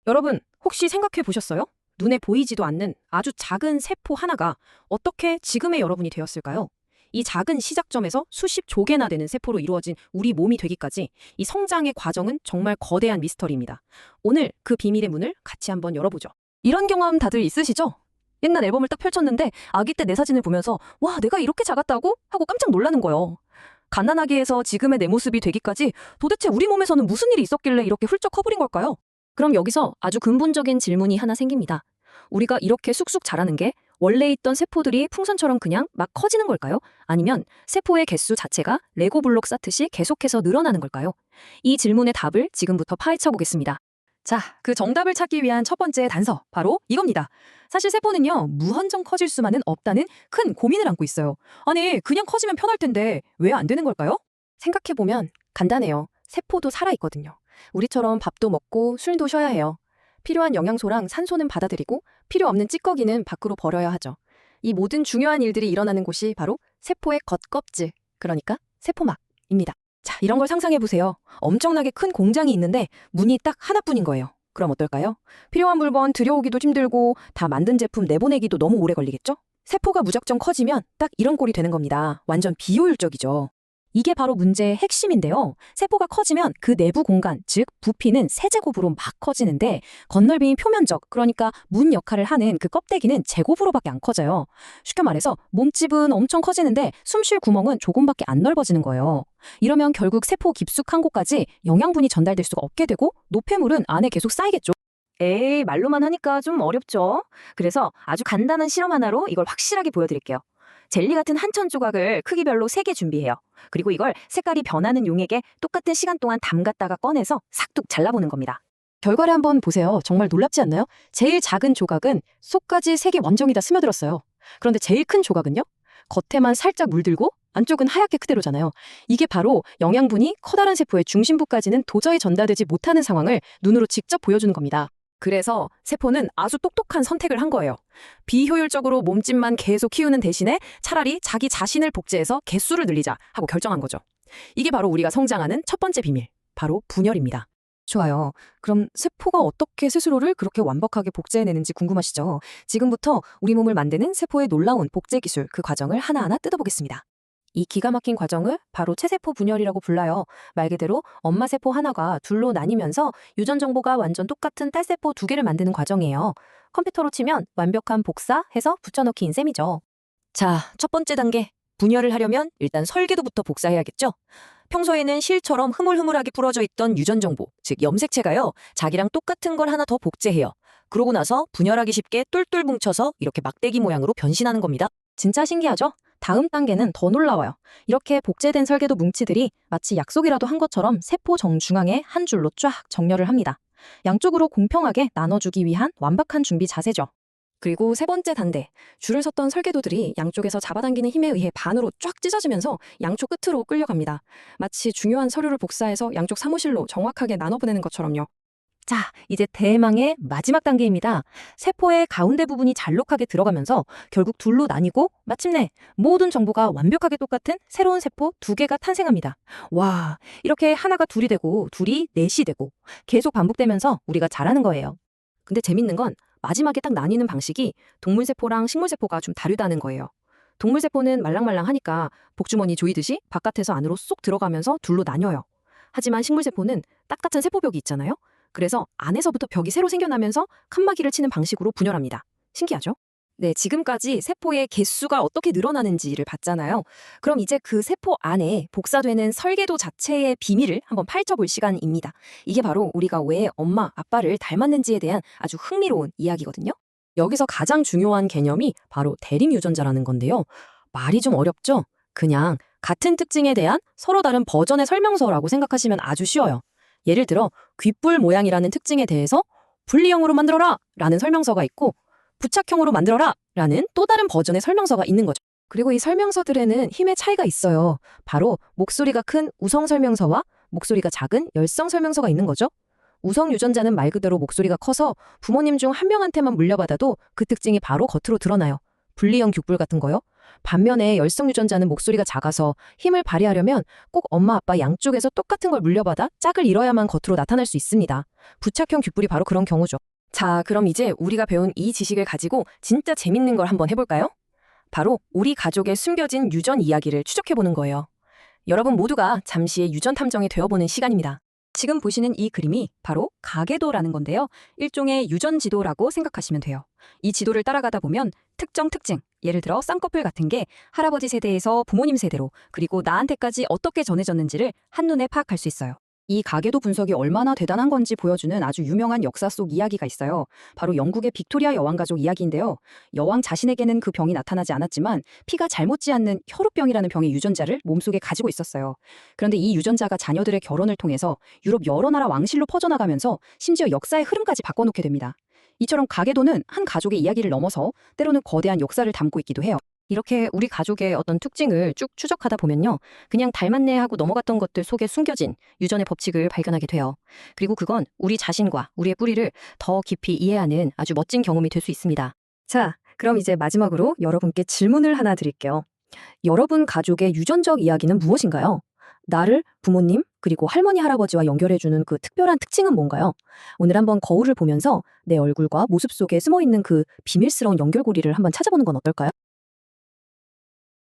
여러분, 혹시 생각해 보셨어요? 눈에 보이지도 않는 아주 작은 세포 하나가 어떻게 지금의 여러분이 되었을까요? 이 작은 시작점에서 수십 조개나 되는 세포로 이루어진 우리 몸이 되기까지 이 성장의 과정은 정말 거대한 미스터리입니다. 오늘 그 비밀의 문을 같이 한번 열어보죠. 이런 경험 다들 있으시죠? 옛날 앨범을 딱 펼쳤는데 아기 때 내 사진을 보면서 와, 내가 이렇게 작았다고? 하고 깜짝 놀라는 거예요. 갓난아기에서 지금의 내 모습이 되기까지 도대체 우리 몸에서는 무슨 일이 있었길래 이렇게 훌쩍 커버린 걸까요? 그럼 여기서 아주 근본적인 질문이 하나 생깁니다. 우리가 이렇게 쑥쑥 자라는 게 원래 있던 세포들이 풍선처럼 그냥 막 커지는 걸까요? 아니면 세포의 개수 자체가 레고 블록 쌓듯이 계속해서 늘어나는 걸까요? 이 질문의 답을 지금부터 파헤쳐 보겠습니다. 자, 그 정답을 찾기 위한 첫 번째 단서, 바로 이겁니다. 사실 세포는요, 무한정 커질 수만은 없다는 큰 고민을 안고 있어요. 아니, 그냥 커지면 편할 텐데 왜 안 되는 걸까요? 생각해보면 간단해요. 세포도 살아있거든요. 우리처럼 밥도 먹고 술도 쉬어야 해요. 필요한 영양소랑 산소는 받아들이고 필요 없는 찌꺼기는 밖으로 버려야 하죠. 이 모든 중요한 일들이 일어나는 곳이 바로 세포의 겉껍질, 그러니까 세포막입니다. 자, 이런 걸 상상해보세요. 엄청나게 큰 공장이 있는데 문이 딱 하나뿐인 거예요. 그럼 어떨까요? 필요한 물건 들여오기도 힘들고 다 만든 제품 내보내기도 너무 오래 걸리겠죠? 세포가 무작정 커지면 딱 이런 꼴이 되는 겁니다. 완전 비효율적이죠. 이게 바로 문제의 핵심인데요. 세포가 커지면 그 내부 공간, 즉 부피는 세제곱으로 막 커지는데 건널빈 표면적, 그러니까 문 역할을 하는 그 껍데기는 제곱으로밖에 안 커져요. 쉽게 말해서 몸집은 엄청 커지는데 숨 쉴 구멍은 조금밖에 안 넓어지는 거예요. 이러면 결국 세포 깊숙한 곳까지 영양분이 전달될 수가 없게 되고 노폐물은 안에 계속 쌓이겠죠. 에이, 말로만 하니까 좀 어렵죠? 그래서 아주 간단한 실험 하나로 이걸 확실하게 보여드릴게요. 젤리 같은 한천 조각을 크기별로 3개 준비해요. 그리고 이걸 색깔이 변하는 용액에 똑같은 시간 동안 담갔다가 꺼내서 싹둑 잘라보는 겁니다. 결과를 한번 보세요. 정말 놀랍지 않나요? 제일 작은 조각은 속까지 색이 완전히 다 스며들었어요. 그런데 제일 큰 조각은요? 겉에만 살짝 물들고 안쪽은 하얗게 그대로잖아요. 이게 바로 영양분이 커다란 세포의 중심부까지는 도저히 전달되지 못하는 상황을 눈으로 직접 보여주는 겁니다. 그래서 세포는 아주 똑똑한 선택을 한 거예요. 비효율적으로 몸집만 계속 키우는 대신에 차라리 자기 자신을 복제해서 개수를 늘리자 하고 결정한 거죠. 이게 바로 우리가 성장하는 첫 번째 비밀, 바로 분열입니다. 좋아요. 그럼 세포가 어떻게 스스로를 그렇게 완벽하게 복제해내는지 궁금하시죠? 지금부터 우리 몸을 만드는 세포의 놀라운 복제 기술, 그 과정을 하나하나 뜯어보겠습니다. 이 기가 막힌 과정을 바로 체세포 분열이라고 불러요. 말 그대로 엄마 세포 하나가 둘로 나뉘면서 유전 정보가 완전 똑같은 딸세포 2개를 만드는 과정이에요. 컴퓨터로 치면 완벽한 복사해서 붙여넣기인 셈이죠. 자, 첫 번째 단계. 분열을 하려면 일단 설계도부터 복사해야겠죠? 평소에는 실처럼 흐물흐물하게 풀어져 있던 유전 정보, 즉 염색체가요, 자기랑 똑같은 걸 하나 더 복제해요. 그러고 나서 분열하기 쉽게 똘똘 뭉쳐서 이렇게 막대기 모양으로 변신하는 겁니다. 진짜 신기하죠? 다음 단계는 더 놀라워요. 이렇게 복제된 설계도 뭉치들이 마치 약속이라도 한 것처럼 세포 정중앙에 한 줄로 쫙 정렬을 합니다. 양쪽으로 공평하게 나눠주기 위한 완벽한 준비 자세죠. 그리고 세 번째 단계, 줄을 섰던 설계도들이 양쪽에서 잡아당기는 힘에 의해 반으로 쫙 찢어지면서 양쪽 끝으로 끌려갑니다. 마치 중요한 서류를 복사해서 양쪽 사무실로 정확하게 나눠보내는 것처럼요. 자, 이제 대망의 마지막 단계입니다. 세포의 가운데 부분이 잘록하게 들어가면서 결국 둘로 나뉘고 마침내 모든 정보가 완벽하게 똑같은 새로운 세포 2개가 탄생합니다. 와, 이렇게 하나가 둘이 되고 둘이 넷이 되고 계속 반복되면서 우리가 자라는 거예요. 근데 재밌는 건 마지막에 딱 나뉘는 방식이 동물세포랑 식물세포가 좀 다르다는 거예요. 동물세포는 말랑말랑하니까 복주머니 조이듯이 바깥에서 안으로 쏙 들어가면서 둘로 나뉘어요. 하지만 식물세포는 딱딱한 세포벽이 있잖아요. 그래서 안에서부터 벽이 새로 생겨나면서 칸막이를 치는 방식으로 분열합니다. 신기하죠? 네, 지금까지 세포의 개수가 어떻게 늘어나는지를 봤잖아요. 그럼 이제 그 세포 안에 복사되는 설계도 자체의 비밀을 한번 파헤쳐볼 시간입니다. 이게 바로 우리가 왜 엄마, 아빠를 닮았는지에 대한 아주 흥미로운 이야기거든요. 여기서 가장 중요한 개념이 바로 대립유전자라는 건데요. 말이 좀 어렵죠? 그냥 같은 특징에 대한 서로 다른 버전의 설명서라고 생각하시면 아주 쉬워요. 예를 들어 귓불 모양이라는 특징에 대해서 분리형으로 만들어라! 라는 설명서가 있고 부착형으로 만들어라! 라는 또 다른 버전의 설명서가 있는 거죠. 그리고 이 설명서들에는 힘의 차이가 있어요. 바로 목소리가 큰 우성 설명서와 목소리가 작은 열성 설명서가 있는 거죠. 우성 유전자는 말 그대로 목소리가 커서 부모님 중 한 명한테만 물려받아도 그 특징이 바로 겉으로 드러나요. 분리형 귓불 같은 거요. 반면에 열성 유전자는 목소리가 작아서 힘을 발휘하려면 꼭 엄마 아빠 양쪽에서 똑같은 걸 물려받아 짝을 이뤄야만 겉으로 나타날 수 있습니다. 부착형 귓불이 바로 그런 경우죠. 자, 그럼 이제 우리가 배운 이 지식을 가지고 진짜 재밌는 걸 한번 해볼까요? 바로 우리 가족의 숨겨진 유전 이야기를 추적해보는 거예요. 여러분 모두가 잠시의 유전 탐정이 되어보는 시간입니다. 지금 보시는 이 그림이 바로 가계도라는 건데요. 일종의 유전 지도라고 생각하시면 돼요. 이 지도를 따라가다 보면 특정 특징, 예를 들어 쌍꺼풀 같은 게 할아버지 세대에서 부모님 세대로 그리고 나한테까지 어떻게 전해졌는지를 한눈에 파악할 수 있어요. 이 가계도 분석이 얼마나 대단한 건지 보여주는 아주 유명한 역사 속 이야기가 있어요. 바로 영국의 빅토리아 여왕 가족 이야기인데요. 여왕 자신에게는 그 병이 나타나지 않았지만 피가 잘 묻지 않는 혈우병이라는 병의 유전자를 몸속에 가지고 있었어요. 그런데 이 유전자가 자녀들의 결혼을 통해서 유럽 여러 나라 왕실로 퍼져나가면서 심지어 역사의 흐름까지 바꿔놓게 됩니다. 이처럼 가계도는 한 가족의 이야기를 넘어서 때로는 거대한 역사를 담고 있기도 해요. 이렇게 우리 가족의 어떤 특징을 쭉 추적하다 보면요. 그냥 닮았네 하고 넘어갔던 것들 속에 숨겨진 유전의 법칙을 발견하게 돼요. 그리고 그건 우리 자신과 우리의 뿌리를 더 깊이 이해하는 아주 멋진 경험이 될 수 있습니다. 자, 그럼 이제 마지막으로 여러분께 질문을 하나 드릴게요. 여러분 가족의 유전적 이야기는 무엇인가요? 나를 부모님 그리고 할머니 할아버지와 연결해주는 그 특별한 특징은 뭔가요? 오늘 한번 거울을 보면서 내 얼굴과 모습 속에 숨어있는 그 비밀스러운 연결고리를 한번 찾아보는 건 어떨까요?